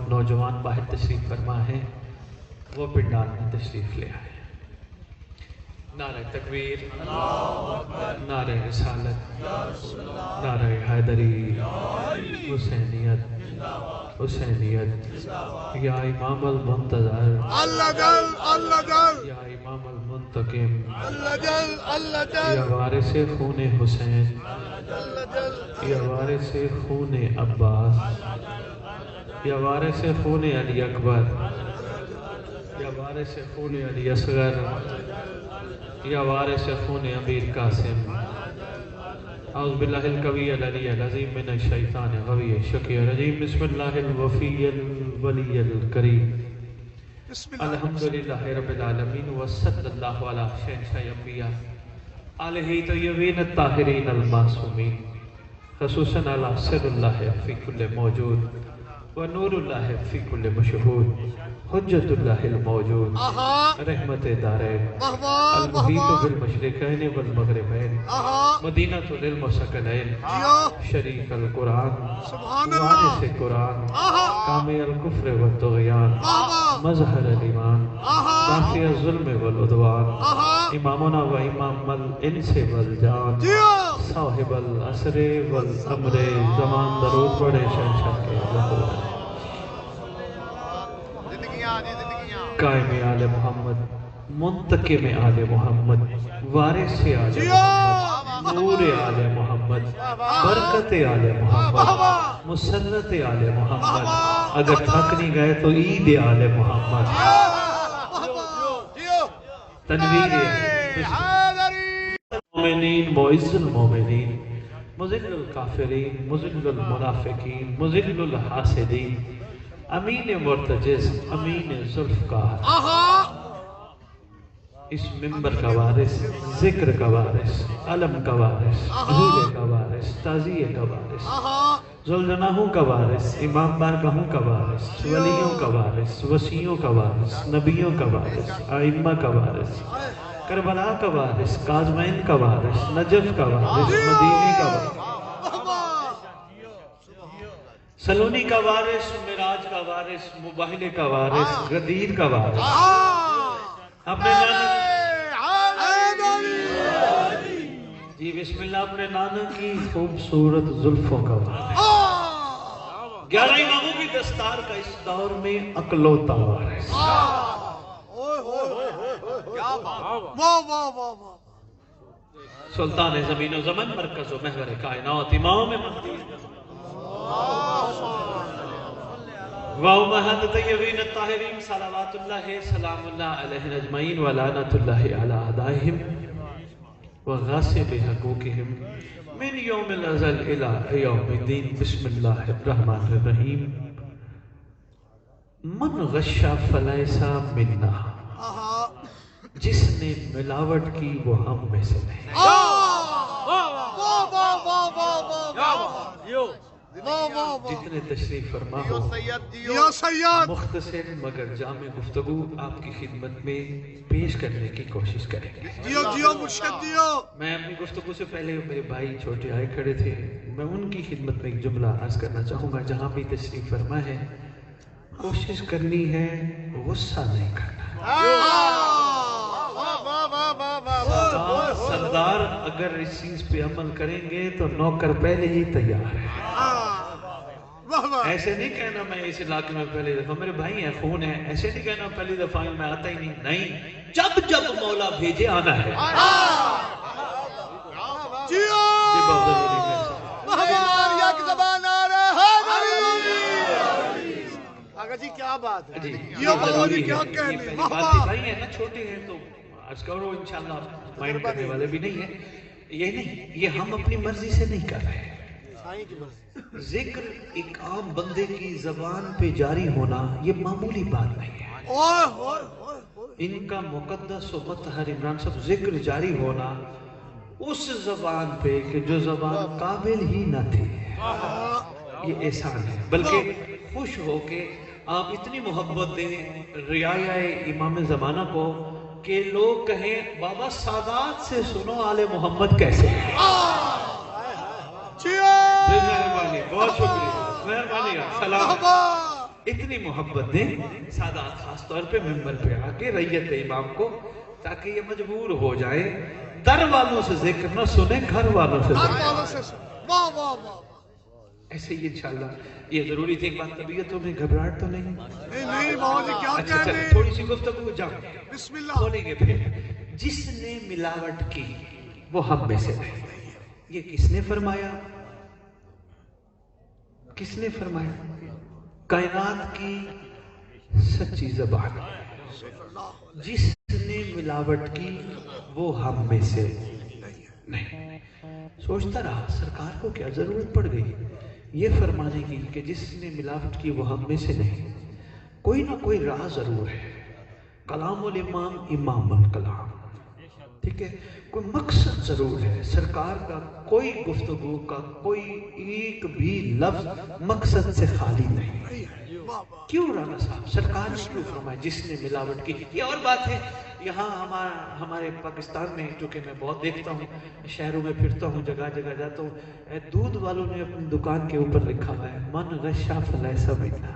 نوجوان باہر تشریف فرما ہے، وہ پنڈال میں تشریف لے آئے۔ نعرہ تکبیر، نعرہ رسالت، نعرہ حیدری، حسینیت، حسینیت، یا امام المنتظر، یا امام المنتقم، یا وارث خون حسین، یا وارث خون عباس، یا وارث خون علی اکبر، یا وارث خون علی اصغر، یا وارث خون امیر قاسم، اعوذ باللہ القوی العلی العظیم من الشیطان الغوی الشقی الرجیم، بسم اللہ الوفی الولی الکریم، الحمدللہ رب العالمین، وصلی اللہ علی شہنشاہ انبیاء آلہ طیبین الطاہرین المعصومین، خصوصاً علی سر اللہ فی کل موجود ونور اللہ فی کل مشہود، حجت اللہ الموجود، رحمت دارین، المحیط بالمشرقین والمغربین، مدینہ للمسکنین، شریف القرآن، وارث قرآن، کامی الکفر والطغیان، مظہر الایمان، دافع الظلم والعدوان، امامنا و امام الانس والجان، صاحب العصر والامر زمان، درود پڑھے شہنشاہ کے ظہور، قائم آل محمد، منتقم آل محمد، وارث آل محمد، نور آل محمد، برکت آل محمد، مسلط آل محمد، اگر تھک نہیں گئے تو عید آل محمد، تنویر المومنین، معز المومنین، مذل الکافرین، مذل المنافقین، مذل الحاسدین، امین مرتجز، امین ذوالفقار، اس منبر کا وارث، ذکر کا وارث، علم کا وارث، حول کا وارث، تعزیہ کا وارث، ذوالجناحوں کا وارث، امام بارگاہوں کا وارث، ولیوں کا وارث، وسیعوں کا وارث، نبیوں کا وارث، ائمہ کا وارث، کربلا کا وارث، کاظمین کا وارث، نجف کا وارث، مدینے کا وارث، سلونی کا وارث، معراج کا وارث، مباہلے کا وارث، غدیر کا وارث، اپنے نانا جی بسم اللہ، اپنے نانا کی خوبصورت زلفوں کا وارث، 11 اماموں کی دستار کا اس دور میں اکلوتا وارث، سلطان زمین و زمن، مرکز و محور کائنات، امام مہدی وَأُمَّهَاتِ طَيِّبِينَ الطَّاهِرِينَ، صلوات اللہ سلام اللہ علیہ اجمعین، وَلَعْنَةُ اللَّهِ عَلَىٰ أَعْدَائِهِمْ وَغَاصِبِ حُقُوقِهِمْ مِنْ يَوْمِ الْأَزَلِ إِلَىٰ يَوْمِ الدِّينِ، بسم اللہ الرحمن الرحیم، من غشّ فلیس منا، جس نے ملاوٹ کی وہ ہم میں سے نہیں، جتنے تشریف فرما ہو، مختصر مگر جامع گفتگو آپ کی خدمت میں پیش کرنے کی کوشش کریں گے۔ میں اپنی گفتگو سے پہلے میرے بھائی چھوٹے آئے کھڑے تھے، میں ان کی خدمت میں ایک جملہ عرض کرنا چاہوں گا، جہاں بھی تشریف فرما ہے کوشش کرنی ہے غصہ نہیں کرنا۔ سردار اگر اس چیز پہ عمل کریں گے تو نوکر پہلے ہی تیار ہے، ایسے نہیں کہنا میں اس علاقے میں پہلی دفعہ، میرے بھائی ہیں، خون ہے، ایسے نہیں کہنا پہلی دفعہ میں آتا ہی نہیں، جب جب مولا بھیجے آنا ہے۔ آقا جی کیا بات ہے، یہ ضروری ہے، یہ پہلی بات ہے، بھائی ہیں نا، چھوٹے ہیں تو عرض کرو، انشاءاللہ مائنڈ کرنے والے بھی نہیں ہیں، یہ نہیں، یہ ہم اپنی مرضی سے نہیں کر رہے ہیں، ذکر ایک عام بندے کی زبان پہ جاری ہونا یہ معمولی بات نہیں ہے، ان کا مقدس و مطہر عمران صاحب ذکر جاری ہونا اس زبان پہ کہ جو زبان قابل ہی نہ تھی، یہ احسان ہے، بلکہ خوش ہو کے آپ اتنی محبت دیں رعایا امام زمانہ کو کہ لوگ کہیں بابا سادات سے سنو آل محمد کیسے ہیں. مہربانی، بہت شکریہ، مہربانی. سلام. اتنی محبت دیں سادات خاص طور پہ ممبر پہ آ کے ریت امام کو، تاکہ یہ مجبور ہو جائے در والوں سے ذکر نہ سنیں، گھر والوں سے ذکر. ایسے ہی انشاءاللہ یہ ضروری تھی. ایک بات، طبیعتوں میں گھبراہٹ تو نہیں؟ نہیں بابا جی کیا اچھا کہنے. تھوڑی سی گفتگو جاؤ بسم اللہ. کھولیں گے پھر. جس نے ملاوٹ کی وہ ہم میں سے نہیں. یہ کس نے فرمایا؟ کس نے فرمایا؟ کائنات کی سچی زبان. جس نے ملاوٹ کی وہ ہم میں سے نہیں. سوچتا رہا سرکار کو کیا ضرورت پڑ گئی یہ فرمانے کی کہ جس نے ملاوٹ کی وہ ہم میں سے نہیں. کوئی نہ کوئی راہ ضرور ہے. کلام الامام امام الکلام، ٹھیک ہے، کوئی مقصد ضرور ہے. سرکار کا کوئی گفتگو کا کوئی ایک بھی لفظ مقصد سے خالی نہیں. کیوں رانا صاحب سرکار نے کیوں فرمایا جس نے ملاوٹ کی؟ یہ اور بات ہے. یہاں ہمارے پاکستان میں چونکہ میں بہت دیکھتا ہوں، شہروں میں پھرتا ہوں، جگہ جگہ جاتا ہوں، دودھ والوں نے اپنی دکان کے اوپر لکھا ہوا ہے من غشا فلیس منا.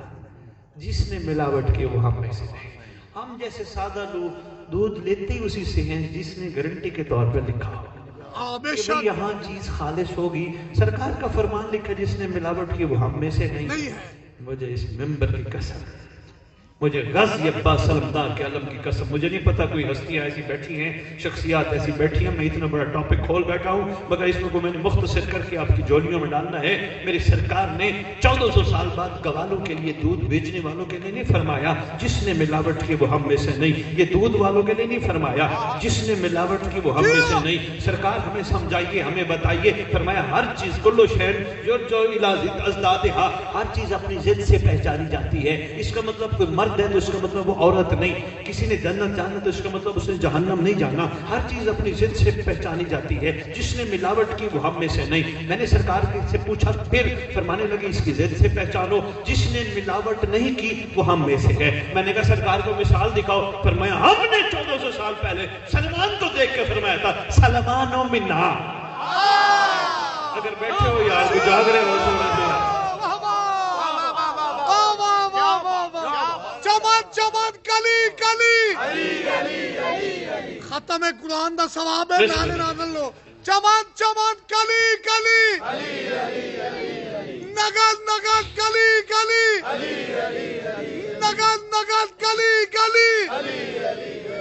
جس نے ملاوٹ کی وہ ہم میں سے نہیں. ہم جیسے سادہ لوگ دودھ لیتے ہی اسی سے ہیں جس نے گارنٹی کے طور پر لکھا ہو کہ یہاں چیز خالص ہوگی. سرکار کا فرمان لکھا جس نے ملاوٹ کی وہ ہم میں سے نہیں ہے. مجھے اس ممبر کی قسم، مجھے غازی عباس سلمدار کے علم کی قسم، مجھے نہیں پتا کوئی ہستیاں ایسی بیٹھی ہیں، شخصیات ایسی بیٹھی ہیں. میں اتنا بڑا ٹاپک کھول بیٹھا ہوں مگر اس کو میں نے مختصر کر کے آپ کی جولیوں میں ڈالنا ہے. میری سرکار نے 1400 سال بعد گوالوں کے لیے دودھ بیچنے والوں کے لیے نہیں فرمایا جس نے ملاوٹ کی وہ ہم میں سے نہیں. یہ دودھ والوں کے لیے نہیں فرمایا جس نے ملاوٹ کی وہ ہم میں سے نہیں. سرکار ہمیں سمجھائیے، ہمیں بتائیے. فرمایا ہر چیز کلو شہر جو ازدادہا، ہر چیز اپنی ضد سے پہچانی جاتی ہے. اس کا مطلب کوئی مرد ہے تو اس کا مطلب وہ عورت نہیں. کسی نے جنت جانا تو اس کا مطلب اس نے جہنم نہیں جانا. ہر چیز اپنی ضد سے پہچانی جاتی ہے. جس نے ملاوٹ کی وہ ہم میں سے نہیں. میں نے سرکار سے پوچھا، پھر فرمانے لگے اس کی ضد سے پہچانو. جس نے ملاوٹ نہیں کی وہ ہم میں سے ہے. میں نے کہا سرکار کو مثال دکھاؤ. فرمایا ہم نے 1400 سال پہلے سلمان کو دیکھ کے فرمایا تھا سلمانو منا. اگر بیٹھے ہو یار کو جاگ رہے ہو سونا سے ختم قرآن دا ثواب ہے. نالے نازل لو. چمن چمن کلی کلی نگد نگد کلی کلی نگد نگد کلی کلی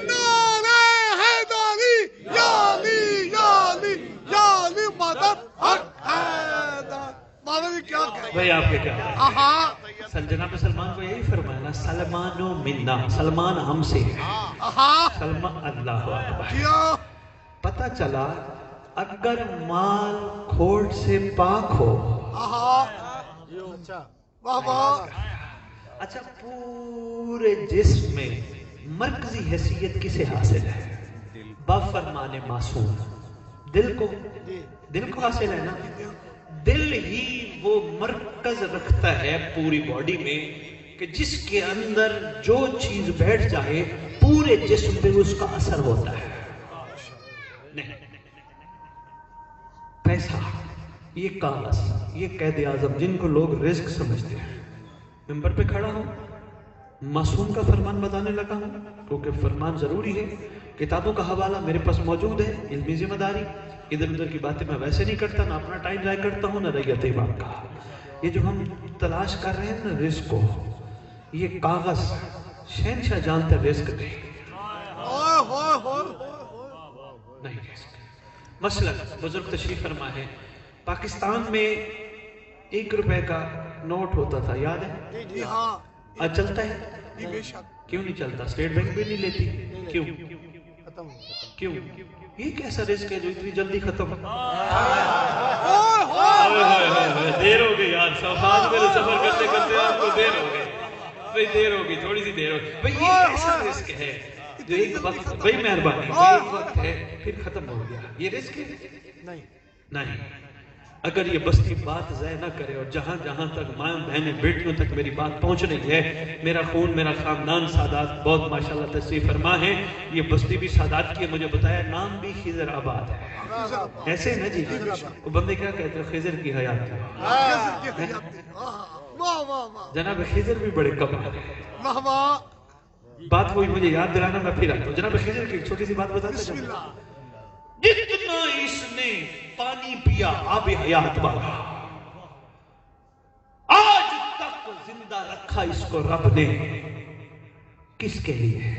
نعرہ حیدری یا علی یا علی یا علی مدد حق حیدر. بابا جی کیا کہیں بھائی آپ کے کیا جناب سلمان کو یہی فرمایا نا سلمانو منا. سلمان ہم سے ہے. سلمان اللہ اکبر. پتہ چلا اگر مال کھوٹ سے پاک ہو. اچھا پورے جسم میں مرکزی حیثیت کسے حاصل ہے؟ بفرمان معصوم. دل کو حاصل ہے نا. دل ہی وہ مرکز رکھتا ہے پوری باڈی میں کہ جس کے اندر جو چیز بیٹھ جائے پورے جسم پہ اس کا اثر ہوتا ہے. نہیں پیسہ، یہ کاغذ، یہ قید اعظم جن کو لوگ رزق سمجھتے ہیں. ممبر پہ کھڑا ہوں، معصوم کا فرمان بتانے لگا ہوں کیونکہ فرمان ضروری ہے. کتابوں کا حوالہ میرے پاس موجود ہے. علمی ذمہ داری، ادھر ادھر کی باتیں میں ویسے نہیں کرتا، نہ اپنا ٹائم ضائع کرتا ہوں نہ ریت امام کا. یہ جو ہم تلاش کر رہے ہیں نا رزق کو، یہ کاغذ شہنشاہ جانتے رزق نہیں. مثلا بزرگ تشریف فرما ہے پاکستان میں 1 روپے کا نوٹ ہوتا تھا، یاد ہے؟ جی ہاں. آج چلتا ہے؟ بے شک. کیوں نہیں چلتا؟ اسٹیٹ بینک بھی نہیں لیتی. کیوں؟ کیوں؟ یہ کیسا رزق ہے جو اتنی جلدی ختم ہو؟ دیر ہو گئی یار، صفحات میں سفر کرتے کرتے آپ کو دیر ہو گئی. بھئی دیر ہو گئی، تھوڑی سی دیر ہو گئی. بھئی یہ کیسا رزق ہے جو ایک وقت، بھئی مہربانی، ایک وقت ہے پھر ختم ہو گیا. یہ رزق ہے؟ نہیں. اگر یہ بستی بات ضائع نہ کرے اور جہاں جہاں تک ماں بہنیں بیٹیوں تک میری بات پہنچ رہی ہے، میرا خون میرا خاندان سادات بہت ماشاءاللہ تشریف فرما ہے، یہ بستی بھی سادات کی ہے، مجھے بتایا نام بھی خضر آباد ہے، ایسے نا جی وہ بندے کیا کہتے ہیں خضر کی حیات ہے، جناب خضر بھی بڑے کمال ہے، بات وہی مجھے یاد دلانا میں پھر آتا ہوں، جناب خضر کی چھوٹی سی بات بتاتا ہوں، جتنا اس نے پانی پیا آب حیات والا آج تک زندہ رکھا اس کو رب نے کس کے لیے؟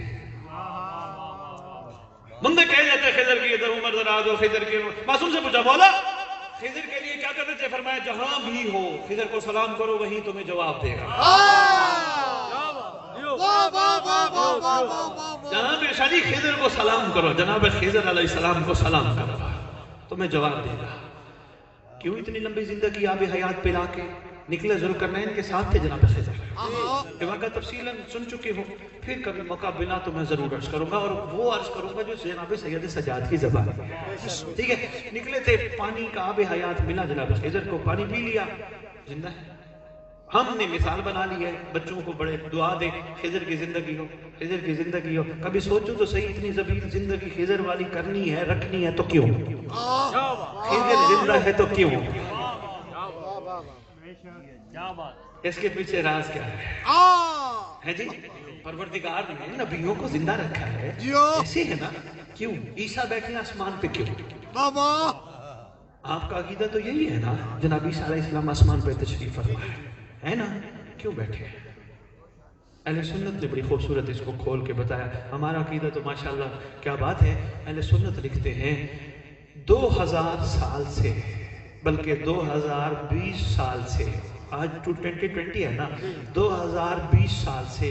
بندے کہہ جاتے خضر کی ادھر عمر دراز ہو، خضر کی معصوم سے پوچھا مولا خضر کے لیے کیا کرتے تھے؟ فرمایا جہاں بھی ہو خضر کو سلام کرو وہیں تمہیں جواب دے گا، جناب شادی خضر کو سلام کرو، جناب خضر علیہ السلام کو سلام کرو تمہیں جواب دے گا۔ کیوں اتنی لمبی زندگی آب حیات پہ لا کے نکلے ذوالقرنین کے ساتھ تھے جناب خضر، یہ واقعہ تفصیلاً سن چکے ہو، پھر کبھی موقع بنا تو میں ضرور عرض کروں گا، اور وہ عرض کروں گا جو جناب سید سجاد کی زبان ہے، ٹھیک ہے؟ نکلے تھے، پانی کا آب حیات ملا جناب خضر کو، پانی پی لیا، زندہ ہے۔ ہم نے مثال بنا لی ہے، بچوں کو بڑے دعا دے خضر کی زندگی ہو، خضر کی زندگی ہو، کبھی سوچو تو صحیح اتنی زبین زندگی خضر والی کرنی ہے، رکھنی ہے تو کیوں؟ خضر زندہ ہے تو کیوں؟ اس کے پیچھے راز کیا ہے جی؟ پروردگار نے نبیوں کو زندہ رکھا ہے، ایسے ہے نا، کیوں؟ عیسیٰ بیٹھے آسمان پہ کیوں؟ آپ کا عقیدہ تو یہی ہے نا، جناب عیسیٰ علیہ السلام آسمان پہ تشریف فرما ہے نا، کیوں بیٹھے ہیں؟ اہل سنت نے بڑی خوبصورت اس کو کھول کے بتایا، ہمارا عقیدہ تو ماشاءاللہ کیا بات ہے، اہل سنت لکھتے ہیں 2000 سال سے، بلکہ 2020 سال سے، آج 2020 ہے نا، 2020 سال سے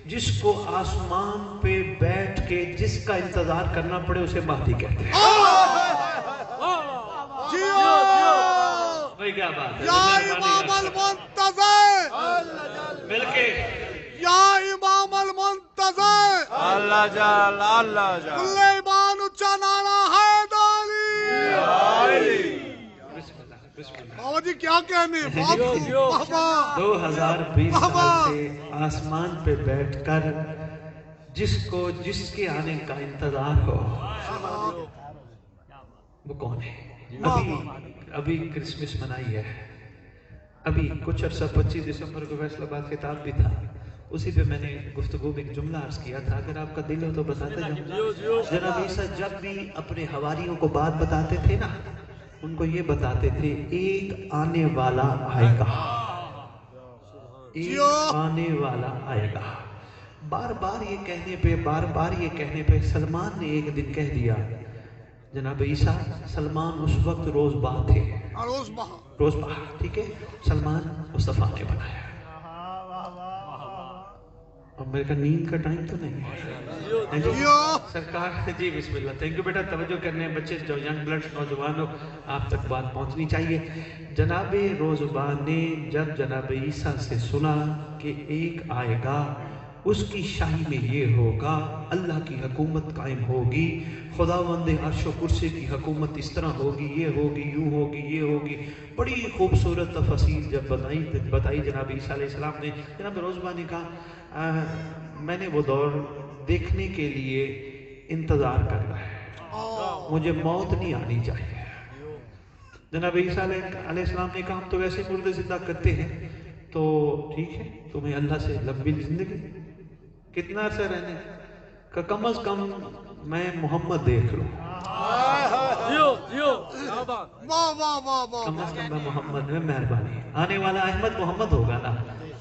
جس کو آسمان پہ بیٹھ کے جس کا انتظار کرنا پڑے اسے مہدی کہتے ہیں۔ بھائی کیا بات ہے، یا امام المنتظر، مل کے یا امام المنتظر، اللہ جال اللہ جال سلیمان اچھا نانا حیداری، بسم اللہ۔ بابا جی کیا کہنے، بہت خوب، بابا 2020 سال سے آسمان پہ بیٹھ کر جس کو جس کے آنے کا انتظار ہو، وہ کون ہے؟ ابھی کرسمس منائی ہے، ابھی کچھ عرصہ 25 دسمبر کو فیصل آباد خطاب بھی تھا، اسی پہ میں نے گفتگو میں ایک جملہ عرض کیا تھا، اگر آپ کا دل ہو تو بتاتے جاؤں۔ جناب عیسیٰ جب بھی اپنے حواریوں کو بات بتاتے تھے نا، ان کو یہ بتاتے تھے ایک آنے والا آئے گا، ایک آنے والا آئے گا۔ بار بار یہ کہنے پہ سلمان نے ایک دن کہہ دیا، جناب عیسیٰ سلمان اس وقت روز باہ تھے، روز باہ، ٹھیک ہے، سلمان مصطفیٰ نے بنایا۔ اور میرے کا نیند کا ٹائم تو نہیں ہے سرکار جی، بسم اللہ، تھینک یو بیٹا، توجہ کرنے ہیں بچے، جو ینگ بلڈز نوجوانوں، آپ تک بات پہنچنی چاہیے۔ جناب روزباہ نے جب جناب عیسیٰ سے سنا کہ ایک آئے گا، اس کی شاہی میں یہ ہوگا، اللہ کی حکومت قائم ہوگی، خداوند عرش و کرسی کی حکومت اس طرح ہوگی، یہ ہوگی، یوں ہوگی، یہ ہوگی، بڑی خوبصورت تفاصیل جب بتائی جناب عیسیٰ علیہ السلام نے، جناب روزباہ نے کہا میں نے وہ دور دیکھنے کے لیے انتظار کر رہا ہے، مجھے موت نہیں آنی چاہیے۔ جناب عیسیٰ علیہ السلام نے کہا ہم تو ویسے مردے زندہ کرتے ہیں، تو ٹھیک ہے، تمہیں اللہ سے لمبی زندگی، کتنا عرصہ رہنے کا، کم از کم میں محمد دیکھ لوں، کم از کم میں محمد میں مہربانی، آنے والا احمد محمد ہوگا نا،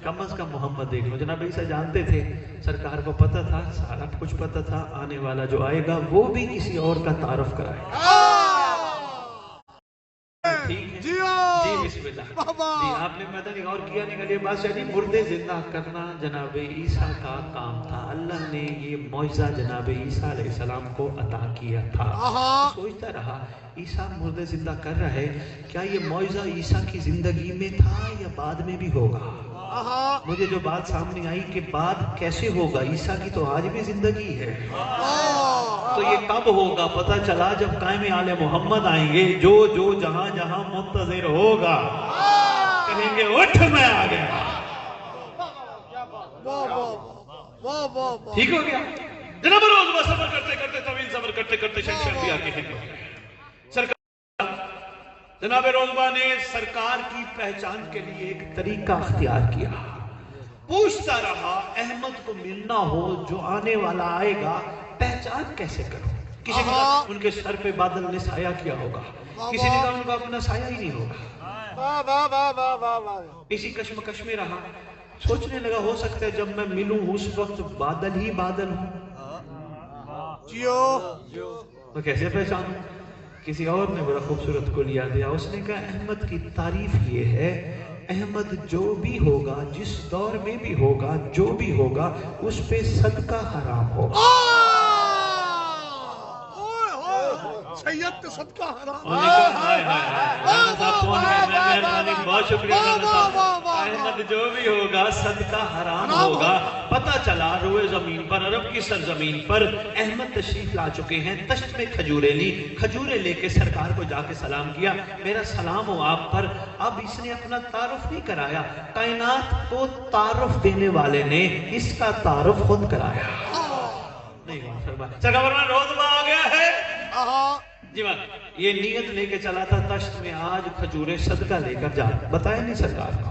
کم از کم محمد دیکھ لو۔ جناب عیسیٰ جانتے تھے، سرکار کو پتہ تھا، سارا کچھ پتہ تھا، آنے والا جو آئے گا وہ بھی کسی اور کا تعارف کرائے گا۔ جی بسم اللہ، جی آپ نے مدنی غور کیا نہیں، یہ بات شاید مردے زندہ کرنا جناب عیسیٰ کا کام تھا، اللہ نے یہ معجزہ جناب عیسیٰ علیہ السلام کو عطا کیا تھا۔ سوچتا رہا عیسیٰ مردے زندہ کر رہا ہے، کیا یہ معجزہ عیسیٰ کی زندگی میں تھا یا بعد میں بھی ہوگا؟ مجھے جو بات سامنے آئی کہ بعد کیسے ہوگا، عیسیٰ کی تو آج بھی زندگی ہے، تو یہ کب ہوگا؟ پتہ چلا جب قائم آل محمد آئیں گے، جو جو جہاں جہاں منتظر ہوگا کہیں گے اٹھ میں آ گیا۔ ٹھیک ہو گیا؟ جناب روزبہ سفر کرتے کرتے، طویل سفر کرتے کرتے شہنشاہ انبیاء کی خدمت سرکار جناب روزبہ نے سرکار کی پہچان کے لیے ایک طریقہ اختیار کیا۔ پوچھتا رہا احمد کو ملنا ہو جو آنے والا آئے گا پہچان کیسے کرو؟ کسی نے کہا ان کے سر پہ بادل نے سایہ کیا ہوگا، کسی نے کہا ان کا اپنا سایہ ہی نہیں ہوگا۔ اسی کشمکش میں رہا، سوچنے لگا ہو سکتا ہے جب میں ملوں اس وقت بادل ہی بادل ہوں، تو کیسے پہچانوں؟ کسی اور نے بڑا خوبصورت کو لیا دیا، اس نے کہا احمد کی تعریف یہ ہے، احمد جو بھی ہوگا، جس دور میں بھی ہوگا، جو بھی ہوگا، اس پہ صدقہ حرام ہوگا۔ سید تو صدقہ حرام۔ بہت شکریہ۔ احمد جو بھی ہوگا صدقہ حرام ہوگا۔ پتہ چلا روئے زمین پر، عرب کی سرزمین پر احمد تشریف لا چکے ہیں۔ تشت میں کھجوریں لی، کھجوریں لے کے سرکار کو جا کے سلام کیا، میرا سلام ہو آپ پر۔ اب اس نے اپنا تعارف نہیں کرایا، کائنات کو تعارف دینے والے نے اس کا تعارف خود کرایا۔ نہیں سرکار روزبہ آ گیا ہے جی بات، یہ نیت لے کے چلا تھا تشت میں آج کھجورے صدقہ لے کر جا، بتایا نہیں سرکار کو۔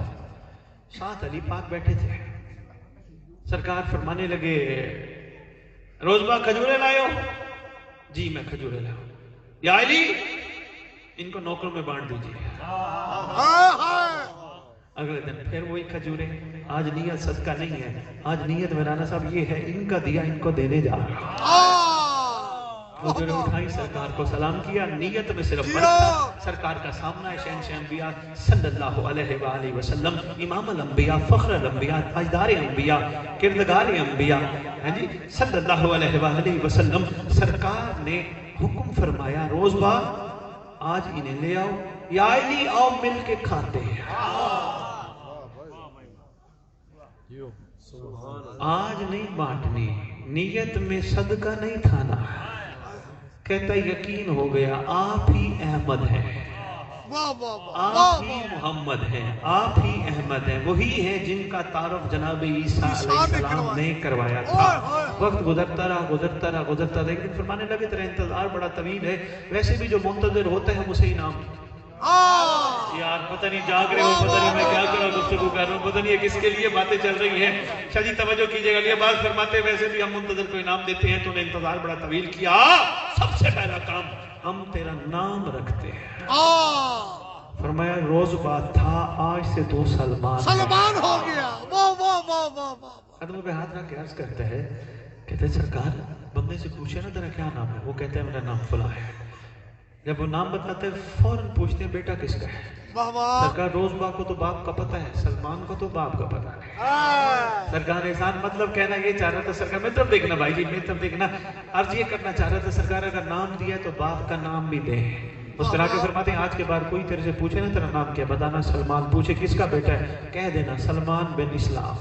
ساتھ علی پاک بیٹھے تھے، سرکار فرمانے لگے روزبہ کھجورے لائے ہو؟ جی میں کھجورے لایا ہوں۔ یا علی ان کو نوکروں میں بانٹ دیجیے۔ اگلے دن پھر وہی کھجورے، آج نیت صدقہ نہیں ہے، آج نیت مولانا صاحب یہ ہے ان کا دیا ان کو دینے جا رہا۔ کھجورے اٹھائی، سرکار کو سلام کیا، نیت میں صرف برکت۔ سرکار کا سامنا ہے شہنشاہ انبیاء صلی اللہ علیہ وآلہ وسلم، امام الانبیاء، فخر الانبیاء، تاجدار انبیاء، کردگار انبیاء، صلی اللہ علیہ وآلہ وسلم۔ سرکار نے حکم فرمایا روزبہ آج انہیں لے آؤ، یا علی آؤ مل کے کھاتے ہیں۔ آج نہیں بانٹنی، نیت میں صدقہ نہیں کھانا۔ کہتا یقین ہو گیا آپ ہی احمد ہیں، آپ ہی محمد ہیں، آپ ہی احمد ہیں، وہی ہیں جن کا تعارف جناب عیسیٰ علیہ السلام نے کروایا تھا۔ وقت گزرتا رہا گزرتا رہا گزرتا رہا، ایک دن فرمانے لگے تیرا انتظار بڑا طویل ہے، ویسے بھی جو منتظر ہوتے ہیں ہم اسے انعام۔ یار پتہ نہیں جاگ رہے ہو، پتہ نہیں میں کیا کروں، گفتگو کر رہا ہوں، پتہ نہیں یہ کس کے لیے باتیں چل رہی ہیں۔ شاہ جی توجہ کیجئے گا، یہ بات فرماتے ویسے بھی ہم منتظر کو انعام دیتے ہیں، تو نے انتظار بڑا طویل کیا، سب سے پہلا کام ہم تیرا نام رکھتے ہیں۔ فرمایا روزبہ تھا، آج سے تو سلمان ہو گیا۔ قدموں پہ ہاتھ رکھ کے عرض کرتا ہے، کہتے ہیں سرکار بندے سے پوچھے نا تیرا کیا نام ہے؟ وہ کہتا ہے میرا نام فلاں ہے۔ جب وہ نام بتاتے ہیں فوراً پوچھتے ہیں بیٹا کس کا ہے؟ سرکار روزبہ کو تو باپ کا پتہ ہے، سلمان کو تو باپ کا پتہ نہیں۔ سرکار احسان مطلب کہنا یہ چاہ رہا تھا، سرکار میں طرف دیکھنا بھائی جی، میں طرف دیکھنا، عرض یہ کرنا چاہ رہا تھا سرکار اگر نام دیا تو باپ کا نام بھی دے۔ اس طرح کے فرماتے ہیں آج کے بعد کوئی تیرے سے پوچھے نا تیرا نام کیا، بتانا سلمان، پوچھے کس کا بیٹا ہے، کہہ دینا سلمان بن اسلام۔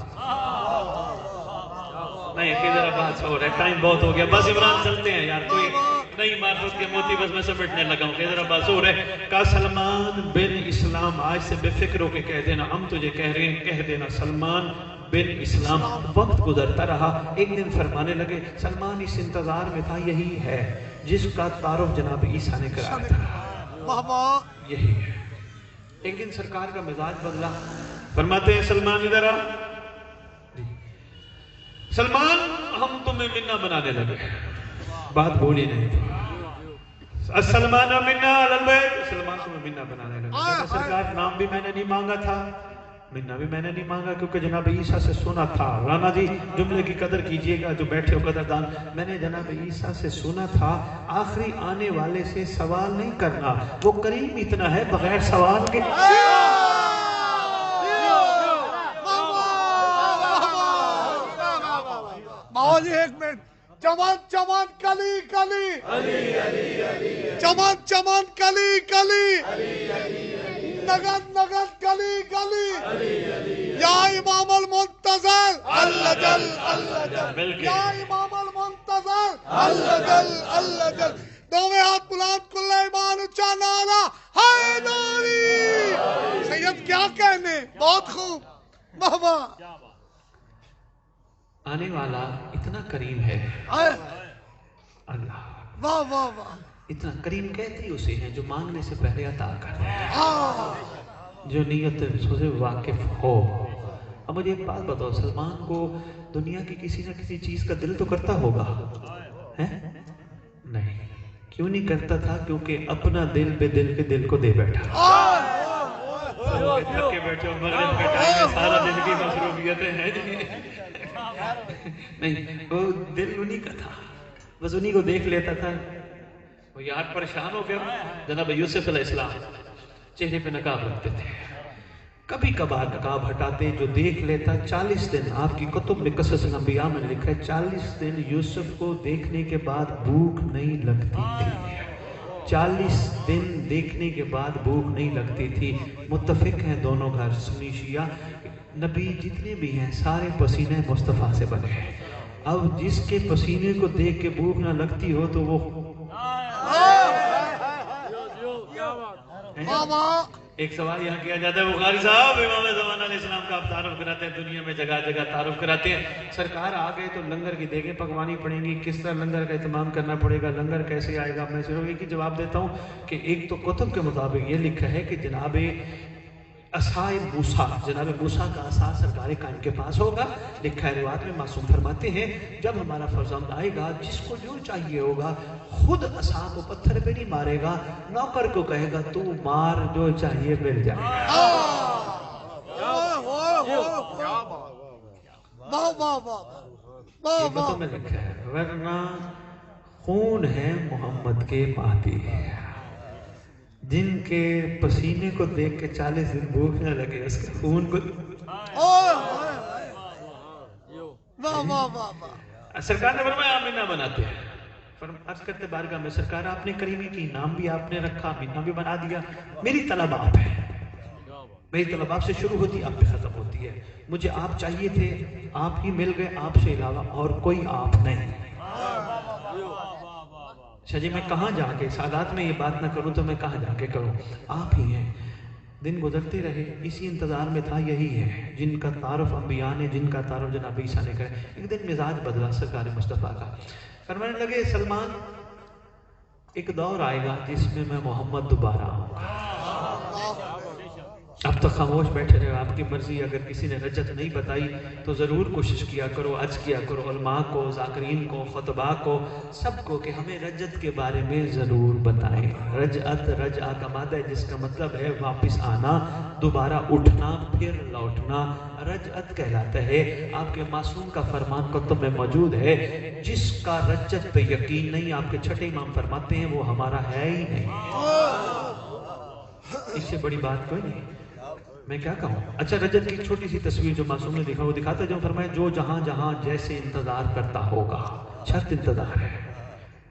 نہیں کہ ذرا بات ہو رہا ہے، ٹائم بہت ہو گیا، بس عمران چلتے ہیں یار، کوئی نہیں معرفت کے موتی بس میں سمجھنے لگا ہوں، کہ ذرا بات ہو رہا ہے۔ کہا سلمان بن اسلام، آج سے بے فکر ہو کے کہہ دینا، ہم تجھے کہہ رہے ہیں، کہہ دینا سلمان بن اسلام۔ وقت گزرتا رہا، ایک دن فرمانے لگے سلمان اس انتظار میں تھا، یہی ہے جس کا تعارف جناب عیسیٰ نے کرایا تھا، یہی ہے۔ ایک دن سرکار کا مزاج بدلا، فرماتے ہیں سلمان ادھر آ، سلمان ہم تمہیں منا بنانے لگے، بات بولی نہیں تھی، سلمان منا البیت، سلمان تمہیں منا بنانے لگے۔ سرکار نام بھی میں نے نہیں مانگا تھا، منا بھی میں نے نہیں مانگا، کیونکہ جناب عیسیٰ سے سنا تھا۔ رانا جی جملے کی قدر کیجئے گا جو بیٹھے ہو قدردان، میں نے جناب عیسیٰ سے سنا تھا آخری آنے والے سے سوال نہیں کرنا، وہ کریم اتنا ہے بغیر سوال کے۔ جی ایک منٹ، چمن چمن کلی کلی، چمن چمن کلی کلی، نگن نگن کلی کلی، یا امام المنتظر اللہ جل اللہ جل، یا امام المنتظر اللہ جل اللہ جل دوویں ہاتھ بلند کل ایمان اچھا نعرہ حیدری سید کیا کہنے بہت خوب بابا آنے والا اتنا کریم ہے اللہ واہ واہ واہ اتنا کریم کہتے اسے ہیں جو مانگنے سے پہلے عطا کر رہے ہیں جو نیت سے واقف ہو. اب مجھے ایک بات بتاؤ سلمان کو دنیا کی کسی نہ کسی چیز کا دل تو کرتا ہوگا نہیں کیوں نہیں کرتا تھا کیونکہ اپنا دل بے دل کے دل کو دے بیٹھا تھکے بیٹھے مغرب کے ٹائم میں سارا دن کی مصروفیتیں ہیں نہیں وہ دل انہی کا تھا بس انہی کو دیکھ لیتا تھا وہ یار پریشان ہو گیا. جناب یوسف علیہ السلام چہرے پہ نقاب رکھتے تھے کبھی کبھار نقاب ہٹاتے جو دیکھ لیتا 40 دن آپ کی کتب میں قصص الانبیاء میں لکھا ہے 40 دن یوسف کو دیکھنے کے بعد بھوک نہیں لگتی تھی 40 دن دیکھنے کے بعد بھوک نہیں لگتی تھی. متفق ہیں دونوں گھر سنی شیعہ نبی جتنے بھی ہیں سارے پسینے مصطفیٰ سے بنے ہیں. اب جس کے پسینے کو دیکھ کے بھوک نہ لگتی ہو تو وہ ایک سوال یہاں کیا جاتا ہے بخاری صاحب امام زمان علیہ السلام کا آپ تعارف کراتے ہیں دنیا میں جگہ جگہ تعارف کراتے ہیں. سرکار آ گئے تو لنگر کی دیگیں پکوانی پڑیں گی کس طرح لنگر کا اہتمام کرنا پڑے گا لنگر کیسے آئے گا. میں صرف ایک ہی جواب دیتا ہوں کہ ایک تو کتب کے مطابق یہ لکھا ہے کہ جناب عصائے موسیٰ جناب موسیٰ کا عصا سرکار کائن کے پاس ہوگا. لکھا ہے روایت میں معصوم فرماتے ہیں جب ہمارا فرزند آئے گا جس کو جو چاہیے ہوگا خود عصا کو پتھر پہ نہیں مارے گا نوکر کو کہے گا تو مار جو چاہیے مل جائے گا. یہ بتوں میں لکھا ہے ورنہ خون ہے محمد کے مہدی جن کے پسینے کو دیکھ کے 40 دن بھوک نہ لگے اس کے خون کو سرکار نے فرمایا آمینہ بناتے ہیں عرض کرتے بارگاہ میں سرکار آپ نے کریمی کی نام بھی آپ نے رکھا آمینہ بھی بنا دیا. میری طلب آپ ہے میری طلب آپ سے شروع ہوتی آپ پہ ختم ہوتی ہے. مجھے آپ چاہیے تھے آپ ہی مل گئے آپ سے علاوہ اور کوئی آپ نہیں. اچھا جی میں کہاں جا کے سادات میں یہ بات نہ کروں تو میں کہاں جا کے کروں آپ ہی ہیں. دن گزرتے رہے اسی انتظار میں تھا یہی ہے جن کا تعارف انبیاء نے جن کا تعارف جناب عیسیٰ نے کرے. ایک دن مزاج بدلا سرکار مصطفیٰ کا فرمانے لگے سلمان ایک دور آئے گا جس میں میں محمد دوبارہ آؤں گا. اب تک خاموش بیٹھے رہے آپ کی مرضی اگر کسی نے رجت نہیں بتائی تو ضرور کوشش کیا کرو عرض کیا کرو علماء کو ذاکرین کو خطباء کو سب کو کہ ہمیں رجت کے بارے میں ضرور بتائیں. رجعہ کا مادہ ہے جس کا مطلب ہے واپس آنا دوبارہ اٹھنا پھر لوٹنا رجعت کہلاتا ہے. آپ کے معصوم کا فرمان کتب میں موجود ہے جس کا رجت پہ یقین نہیں آپ کے چھٹے امام فرماتے ہیں وہ ہمارا ہے ہی نہیں. اس سے بڑی بات کوئی نہیں میں کیا کہوں. اچھا رجت کی ایک چھوٹی سی تصویر جو معصوم نے دیکھا وہ دکھاتا ہے جو فرمایا جو جہاں جہاں جیسے انتظار کرتا ہوگا شرط انتظار ہے.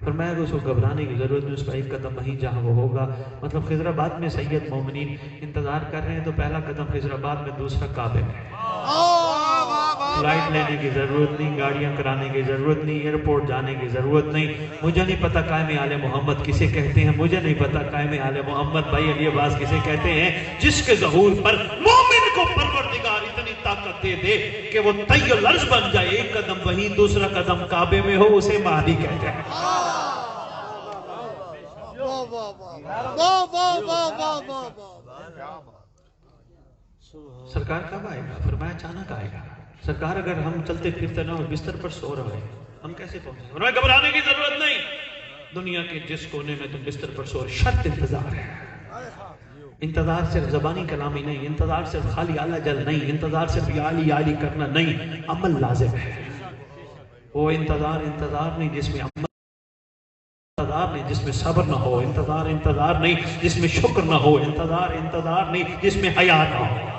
فرمایا کہ اس کو گھبرانے کی ضرورت نہیں اس کا ایک قدم وہیں جہاں وہ ہوگا. مطلب خضر آباد میں سید مومنین انتظار کر رہے ہیں تو پہلا قدم خضر آباد میں دوسرا کعبے میں. فلائٹ لینے کی ضرورت نہیں گاڑیاں کرانے کی ضرورت نہیں ایئرپورٹ جانے کی ضرورت نہیں. مجھے نہیں پتا قائم آل محمد کسے کہتے ہیں مجھے نہیں پتا قائم آل محمد بھائی علی عباس کسے کہتے ہیں جس کے ظہور پر مومن کو پروردگار اتنی طاقت دے دے کہ وہ طی الارض بن جائے. ایک قدم وہیں دوسرا قدم کعبے میں ہو اسے مہدی کہتے ہیں. سرکار کب آئے گا فرمایا اچانک آئے گا. سرکار اگر ہم چلتے پھرتے نہ ہو بستر پر سو رہے ہم کیسے پہنچے. فرمایا گھبرانے کی ضرورت نہیں دنیا کے جس کونے میں تم بستر پر سو رہے شرط انتظار ہے. انتظار صرف زبانی کلامی نہیں انتظار صرف خالی آلہ جل نہیں انتظار صرف یالی یالی کرنا نہیں عمل لازم ہے. وہ انتظار نہیں جس میں عمل انتظار نہیں جس میں صبر نہ ہو انتظار نہیں جس میں شکر نہ ہو انتظار نہیں جس میں حیا نہ ہو.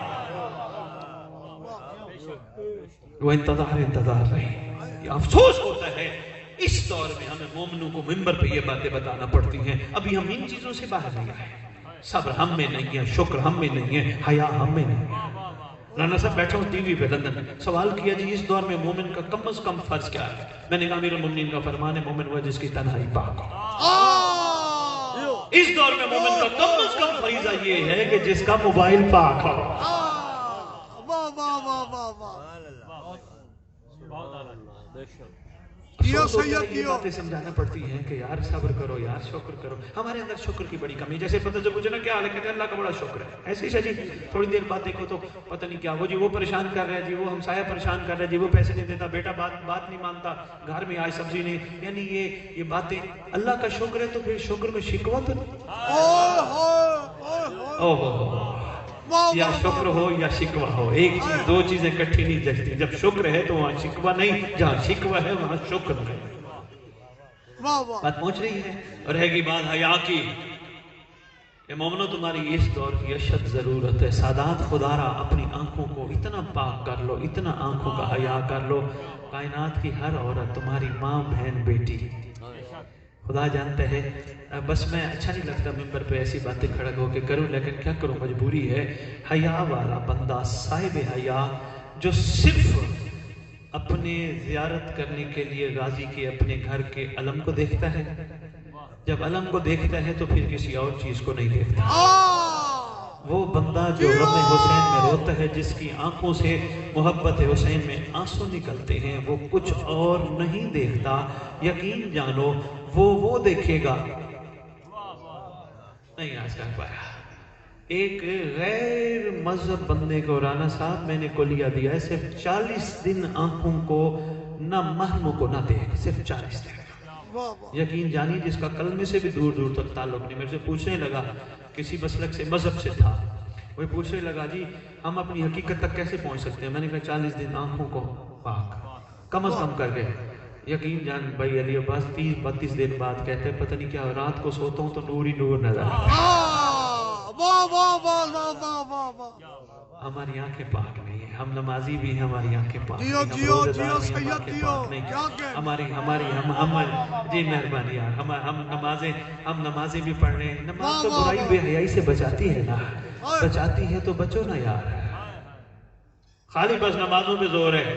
وہ انتظار نہیں. یہ افسوس ہوتا ہے اس دور میں ہمیں مومنوں کو منبر پہ یہ باتیں بتانا پڑتی ہیں. ابھی ہم ان چیزوں سے باہر نہیں آئے. صبر ہم میں نہیں ہے شکر ہم میں نہیں ہے حیا ہم میں نہیں ہے. رانا صاحب بیٹھا ہوں ٹی وی پہ لندن میں، سوال کیا جی اس دور میں مومن کا کم از کم فرض کیا ہے؟ میں نے کہا امیر المومنین کا فرمان ہے مومن وہ جس کی تنہائی پاک ہو۔ اس دور میں مومن کا کم از کم فریضہ یہ ہے کہ جس کا موبائل پاک ہو۔ واہ واہ واہ واہ واہ، یہ باتیں سمجھانا پڑتی ہیں کہ یار صبر کرو، یار شکر کرو۔ ہمارے اندر شکر کی بڑی کمی، جیسے پتہ جب پوچھے نا کیا حال ہے، کہتے ہیں اللہ کا بڑا شکر ہے، ایسے ہی جی تھوڑی دیر بعد دیکھو تو پتہ نہیں کیا، وہ جی وہ پریشان کر رہا ہے، جی وہ ہمسایہ پریشان کر رہا ہے، جی وہ پیسے نہیں دیتا، بیٹا بات نہیں مانتا، گھر میں آج سبزی نہیں، یعنی یہ باتیں اللہ کا شکر ہے تو پھر شکر میں شکوہ تو نہیں۔ یا شکر ہو یا شکوہ ہو، ایک چیز دو چیزیں کٹھی نہیں جچتی، جب شکر ہے تو وہاں شکوہ نہیں، جہاں شکوہ ہے وہاں شکر نہیں۔ بات پہنچ رہی ہے، اور رہ گئی بات حیا کی، اے مومنو تمہاری اس دور کی اشد ضرورت ہے، سادات خدا را اپنی آنکھوں کو اتنا پاک کر لو، اتنا آنکھوں کا حیا کر لو، کائنات کی ہر عورت تمہاری ماں بہن بیٹی، خدا جانتا ہے۔ بس میں اچھا نہیں لگتا ممبر پہ ایسی باتیں کھڑا ہو کے کروں، لیکن کیا کروں مجبوری ہے۔ حیا والا بندہ، صاحب حیا، جو صرف اپنے زیارت کرنے کے لیے غازی کے اپنے گھر کے علم کو دیکھتا ہے، جب علم کو دیکھتا ہے تو پھر کسی اور چیز کو نہیں دیکھتا۔ وہ بندہ جو غم حسین میں روتا ہے، جس کی آنکھوں سے محبت حسین میں آنسو نکلتے ہیں، وہ کچھ اور نہیں دیکھتا، یقین جانو وہ دیکھے گا نہیں آج کر پایا۔ ایک غیر مذہب بندے کو رانا صاحب میں نے کلیہ دیا ہے، صرف 40 دن آنکھوں کو نہ محرموں کو نہ دیکھ، صرف 40 دن۔ یقین جانی جس کا کلمے سے بھی دور دور تک تعلق نہیں، میرے سے پوچھنے لگا، کسی مسلک سے مذہب سے تھا، وہ پوچھنے لگا جی ہم اپنی حقیقت تک کیسے پہنچ سکتے ہیں؟ میں نے کہا 40 دن آنکھوں کو پاک کم از کم کر گئے۔ یقین جان بھائی علی عباس 30-32 دن بعد کہتے ہیں پتہ نہیں کیا رات کو سوتا ہوں تو نور ہی نور نظر ہماری آنکھیں پاک نہیں ہیں، ہم نمازی بھی ہیں، ہماری آنکھیں پاک نہیں، جی مہربانی یار، ہم نمازیں بھی پڑھ رہے ہیں، نماز تو برائی بے حیائی سے بچاتی ہے نا، بچاتی ہے تو بچو نا یار، خالی بس نمازوں پہ زور ہے۔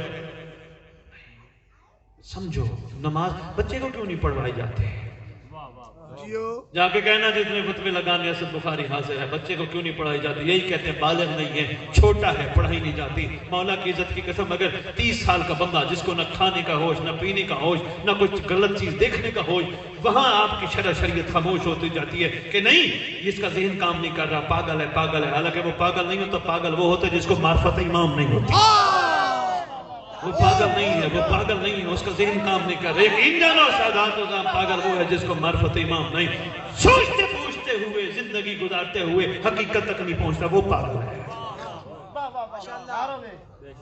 سمجھو نماز بچے کو کیوں نہیں پڑھوائی جاتے ہیں؟ جا کے کہنا جتنے خطبے لگانے اسد بخاری حاضر ہے، بچے کو کیوں نہیں پڑھائی جاتی؟ یہی کہتے ہیں بالغ نہیں ہے، چھوٹا ہے، پڑھائی نہیں جاتی۔ مولا کی عزت کی قسم اگر 30 سال کا بندہ جس کو نہ کھانے کا ہوش، نہ پینے کا ہوش، نہ کچھ غلط چیز دیکھنے کا ہوش، وہاں آپ کی شریعت خاموش ہوتی جاتی ہے کہ نہیں اس کا ذہن کام نہیں کر رہا، پاگل ہے، حالانکہ وہ پاگل نہیں ہوتا، پاگل وہ ہوتا ہے جس کو معرفت امام نہیں ہوتی۔ وہ پاگل نہیں ہے، اس کا ذہن کام نہیں کر رہا۔ یقین جانو سادات و زام پاگل وہ ہے جس کو معرفت امام نہیں، سوچتے پوچھتے ہوئے زندگی گزارتے ہوئے حقیقت تک نہیں پہنچتا، وہ پاگل ہے۔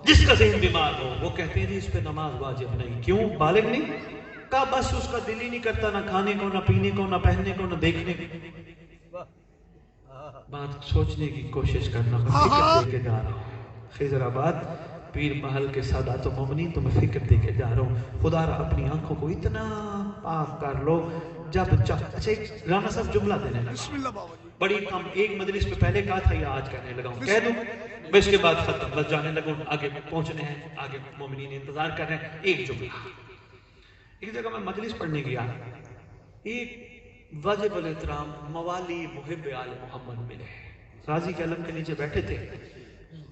جس کا ذہن بیمار ہو وہ کہتے ہیں جی اس پہ نماز واجب نہیں، کیوں؟ بالغ نہیں کہا، بس اس کا دل ہی نہیں کرتا، نہ کھانے کو، نہ پینے کو، نہ پہننے کو، نہ دیکھنے کو۔ بات سوچنے کی کوشش کرنا، میں فکر دے کے جا رہا ہوں خضر آباد پیر محل کے سادات و مومنین، تو میں فکر دے کے جا رہا ہوں، خدا را اپنی آنکھوں کو اتنا پاک کر لو جب اچھا ایک رانا صاحب جملہ دینے لگا، بڑی کم ایک مجلس پہ پہلے کہا تھا یا آج کہنے لگا ہوں، کہہ دوں میں اس کے بعد ختم، بس جانے لگا ہوں، آگے پہنچنے ہیں، آگے مومنین انتظار کر رہے ہیں۔ ایک جملہ، ایک جگہ میں مجلس پڑھنے گیا، ایک واجب الاحترام موالی محب آل محمد ملے، غازی کے علم کے نیچے بیٹھے تھے،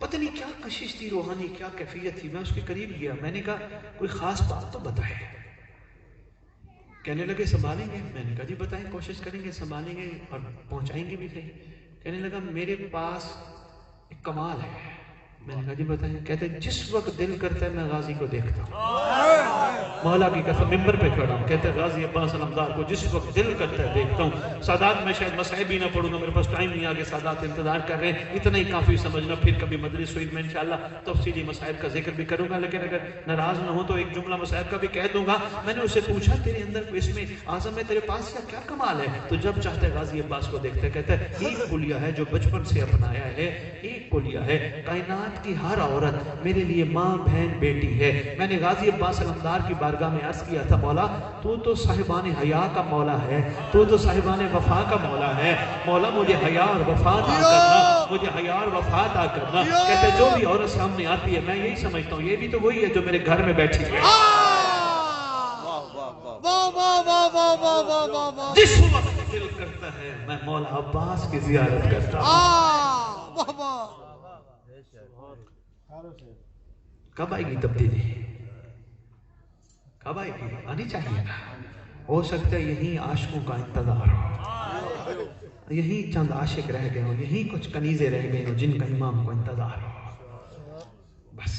پتہ نہیں کیا کشش تھی روحانی، کیا کیفیت تھی، میں اس کے قریب گیا، میں نے کہا کوئی خاص بات تو بتائے، کہنے لگے سنبھالیں گے، میں نے کہا جی بتائیں، کوشش کریں گے سنبھالیں گے اور پہنچائیں گے بھی صحیح۔ کہنے لگا میرے پاس ایک کمال ہے، میں نے کہا جی بتائیں، کہتے جس وقت دل کرتا ہے میں غازی کو دیکھتا ہوں، مولا کی قسم ممبر پہ کھڑا ہوں، کہتے غازی عباس علمدار کو جس وقت دل کرتا ہے دیکھتا ہوں۔ سادات میں شاید مسائب بھی نہ پڑھوں گا، میرے پاس ٹائم نہیں، آگے سادات انتظار کر رہے ہیں، اتنا ہی کافی سمجھنا، پھر کبھی مجلس ہوئی میں انشاءاللہ تفصیلی مسائب کا ذکر بھی کروں گا، لیکن اگر ناراض نہ ہو تو ایک جملہ مسائب کا بھی کہہ دوں گا۔ میں نے اسے پوچھا تیرے اندر کوئی اس میں اعظم ہے، تیرے پاس کیا کمال ہے؟ تو جب چاہتا ہے غازی عباس کو دیکھتا ہے، کہتا ہے ایک کلیہ ہے جو بچپن سے اپنایا ہے، ایک کلیہ ہے کائنات کی ہر عورت میرے لیے ماں بہن بیٹی ہے۔ میں نے غازی عباس علمدار کی بارگاہ میں عرض کیا تھا مولا تو تو صاحبان حیا کا مولا ہے، تو تو صاحبان وفا کا مولا ہے، مولا مجھے حیا اور وفا عطا کرنا، مجھے حیا اور وفا عطا کرنا۔ کہتے جو بھی عورت سامنے آتی ہے میں یہی سمجھتا ہوں یہ بھی تو وہی ہے جو میرے گھر میں بیٹھی ہے۔ جس وقت دل کرتا ہے میں مولا عباس کی زیارت کرتا ہوں۔ کب آئے گی تبدیلی؟ کب آئے گی؟ آنی چاہیے نا۔ ہو سکتا ہے یہی عاشقوں کا انتظار ہو، یہی چند عاشق رہ گئے ہو، یہی کچھ کنیزیں رہ گئے ہو جن کا امام کو انتظار ہو۔ بس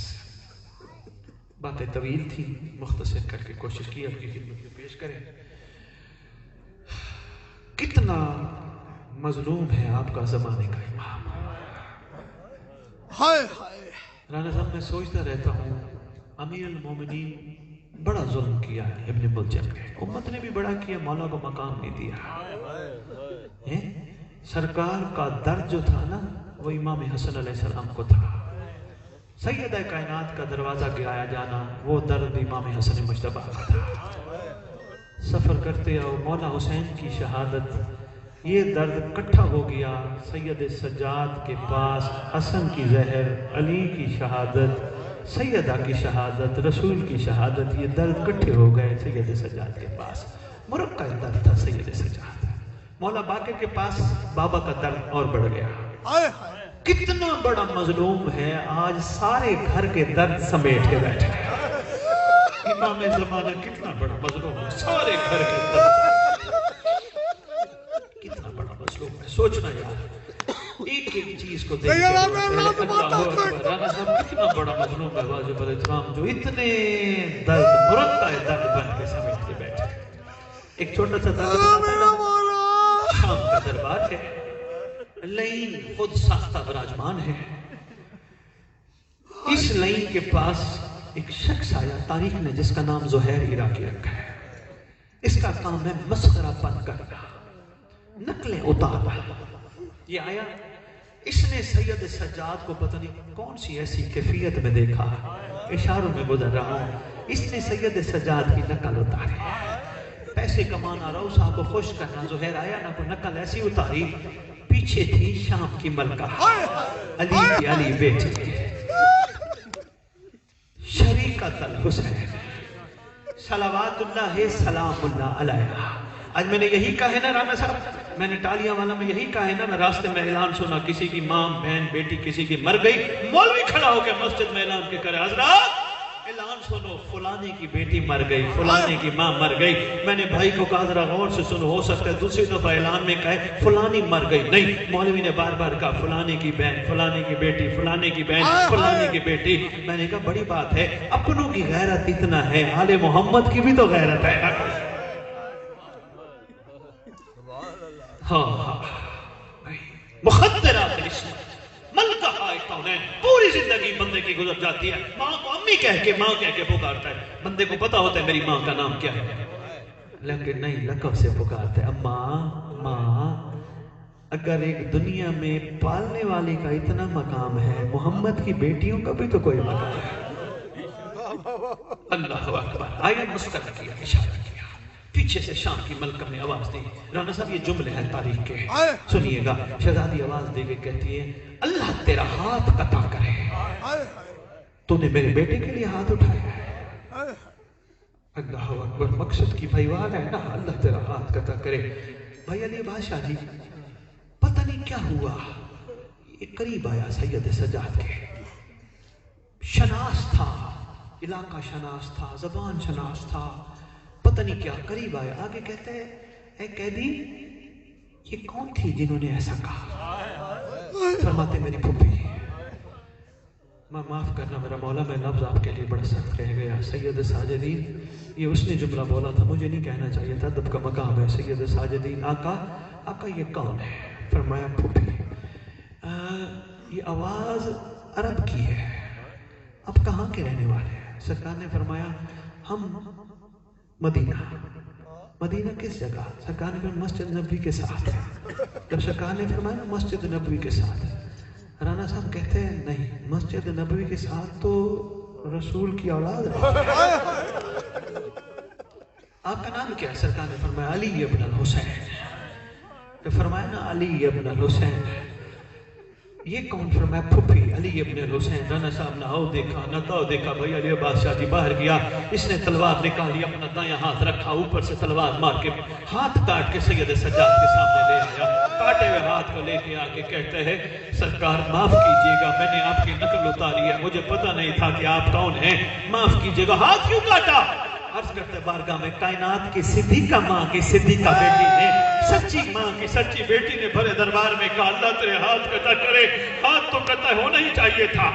باتیں طویل تھی، مختصر کر کے کوشش کی آپ کی خدمت میں پیش کریں۔ کتنا مظلوم ہے آپ کا زمانے کا امام۔ رانا صاحب میں سوچتا رہتا ہوں امیر المومنین بڑا ظلم کیا ہے ابن ملجم نے، امت نے بھی بڑا کیا، مولا کو مقام نہیں دیا۔ سرکار کا درد جو تھا نا وہ امام حسن علیہ السلام کو تھا، سیدہ کائنات کا دروازہ گرایا جانا وہ درد امام حسن مجتبیٰ کا تھا۔ سفر کرتے آؤ مولا حسین کی شہادت، یہ درد کٹھا ہو گیا سید سجاد کے پاس، حسن کی زہر، علی کی شہادت، سیدہ کی شہادت، رسول کی شہادت، یہ درد کٹھے ہو گئے سید سجاد کے پاس۔ مرقع درد تھا سید سجاد، مولا باقر کے پاس بابا کا درد اور بڑھ گیا۔ کتنا بڑا مظلوم ہے آج سارے گھر کے درد سمیٹ کے بیٹھے ہیں۔ امام زمانہ کتنا بڑا مظلوم ہے، سارے گھر کے درد کتنا بڑا مظلوم ہے۔ سوچنا یار ایک ایک چیز کو دیکھ کے اللہ اکبر، رانا صاحب کتنا بڑا مظلوم ہے واجب الاحترام جو اتنے درد مرقع درد بن کے سمیٹ کے بیٹھے ہیں۔ ایک چھوٹا سا درد شام کا دربار ہے، لین خود ساختہ براجمان ہے، اس لین کے پاس ایک شخص آیا تاریخ نے جس کا نام زہیر عراقی رکھا ہے۔ اس کا کام ہے مسخرہ پن کرنا، نقلیں اتارنا۔ یہ آیا، اس نے سید سجاد کو پتہ نہیں کون سی ایسی کیفیت میں دیکھا، اشاروں میں گزر رہا ہوں، اس نے سید سجاد کی نقل اتاری، پیسے کمانا، رو صاحب کو خوش کرنا۔ زہیر آیا نہ کوئی نقل ایسی اتاری، پیچھے تھی شام کی ملکہ علی کی علی بیٹی شریکت الحسین صلوات اللہ سلام اللہ علیہ۔ آج میں نے یہی کہا ہے نا رانا صاحب، میں نے ٹالیاں والا میں یہی کہا ہے نا، میں راستے میں اعلان سنا کسی کی ماں بہن بیٹی کسی کی مر گئی، مولوی کھڑا ہو کے مسجد میں اعلان کے کرے حضرات اعلان سنو فلانے کی بیٹی مر گئی، فلانے کی ماں مر گئی۔ میں نے بھائی کو کہا ذرا غور سے سنو، ہو سکتا ہے دوسری دفعہ اعلان میں کہے فلانی مر گئی، نہیں مولوی نے بار بار کہا فلانے کی بہن، فلانے کی بیٹی، فلانے کی بہن، فلانے کی بیٹی۔ میں نے کہا بڑی بات ہے، اپنوں کی غیرت اتنا ہے، آل محمد کی بھی تو غیرت ہے۔ ہاں مخدرات العصمت ملکہ کونین، پوری زندگی بندے کی گزر جاتی ہے، ماں کو امی کہہ کے پکارتا ہے، بندے کو پتا ہوتا ہے میری ماں کا نام کیا ہے، لیکن نہیں لقب سے پکارتا ہے اماں ماں۔ اگر ایک دنیا میں پالنے والے کا اتنا مقام ہے، محمد کی بیٹیوں کا بھی تو کوئی مقام ہے۔ اللہ اکبر، آیا مسکر کیا، اشارہ کیا، پیچھے سے شام کی ملکہ نے آواز دی۔ رانا صاحب یہ جملے ہیں تاریخ کے، سنیے گا۔ شہزادی آواز دے کے کہتی ہے اللہ تیرا ہاتھ قطع کرے، تو نے میرے بیٹے کے لیے ہاتھ اٹھایا ہے۔ اللہ اکبر، مقصد کی بھائیوال ہے نا، اللہ تیرا ہاتھ قطع کرے۔ بھائی علی بادشاہ جی پتہ نہیں کیا ہوا، یہ قریب آیا سید سجاد کے، شناس تھا، علاقہ شناس تھا، زبان شناس تھا، پتہ نہیں کیا قریب آیا، آگے کہتے ہیں اے قیدی یہ کون تھی جنہوں نے ایسا کہا؟ فرماتے میری پھوپھی، میں معاف کرنا میرا مولا، میں لفظ آپ کے لیے بڑا سخت رہ گیا، سید ساجدین، یہ اس نے جملہ بولا تھا، مجھے نہیں کہنا چاہیے تھا، ادب کا مقام ہے۔ سید ساجدین، آقا یہ کون ہے؟ فرمایا پھوپھی، یہ آواز عرب کی ہے، اب کہاں کے رہنے والے ہیں؟ سرکار نے فرمایا ہم مدینہ کس جگہ؟ سرکار نے فرمایا مسجد نبوی کے ساتھ۔ جب سرکار نے فرمایا مسجد نبوی کے ساتھ، رانا صاحب کہتے ہیں نہیں، مسجد نبوی کے ساتھ تو رسول کی اولاد ہے۔ آپ کا نام کیا ہے؟ سرکار نے فرمایا علی ابن الحسین. تو فرمایا نا علی ابن الحسین. یہ کون؟ فرمایا پھپھی علی ابن الحسین. رانا صاحب نہ آؤ دیکھا نہ تاؤ دیکھا. بھائی علی بادشاہ جی باہر گیا, اس نے تلوار نکالی, اپنا دایاں ہاتھ رکھا, اوپر سے تلوار مار کے ہاتھ کاٹ کے سید سجاد کے سامنے لے آیا. کاٹے ہوئے ہاتھ کو لے کے آ کے کہتے ہیں سرکار معاف کیجئے گا, میں نے آپ کی نقل اتاری ہے, مجھے پتہ نہیں تھا کہ آپ کون ہیں, معاف کیجئے گا. ہاتھ کیوں کاٹا؟ عرض کرتے بارگاہ میں کائنات کی صدیقہ ماں کی صدیقہ بیٹی نے, سچی ماں کی سچی بیٹی نے بھرے دربار میں کہا اللہ تیرے ہاتھ قطع کرے, ہاتھ تو قطع ہونا ہی چاہیے تھا.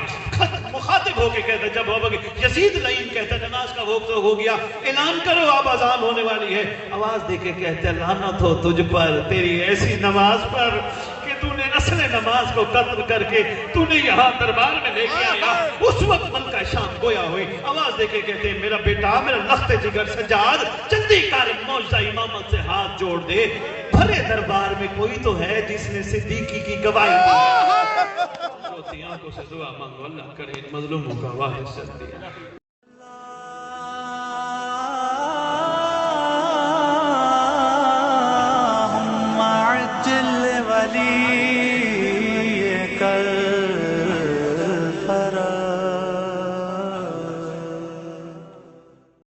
مخاطب ہو کے کہتا جب ہو گئے یزید لعین کہتا نماز کا وقت ہو گیا, اعلان کرو اب اذان ہونے والی ہے. آواز دے کے کہتے لعنت ہو تجھ پر, تیری ایسی نماز پر کہ تو نے اصل نماز کو قتل کر کے تو نے یہاں دربار میں لے کے آیا. اس وقت ملکہ شام گویا ہوئی. آواز دے کے کہتے ہیں میرا بیٹا, میرا لخت جگر سجاد, جلدی کر موجزہ امامت سے ہاتھ جوڑ دے. بھرے دربار میں کوئی تو ہے جس نے صدیقی کی گواہی دی. آنکھوں سے دعا مانگو اللہ کرے مظلوموں کا وارث دیا.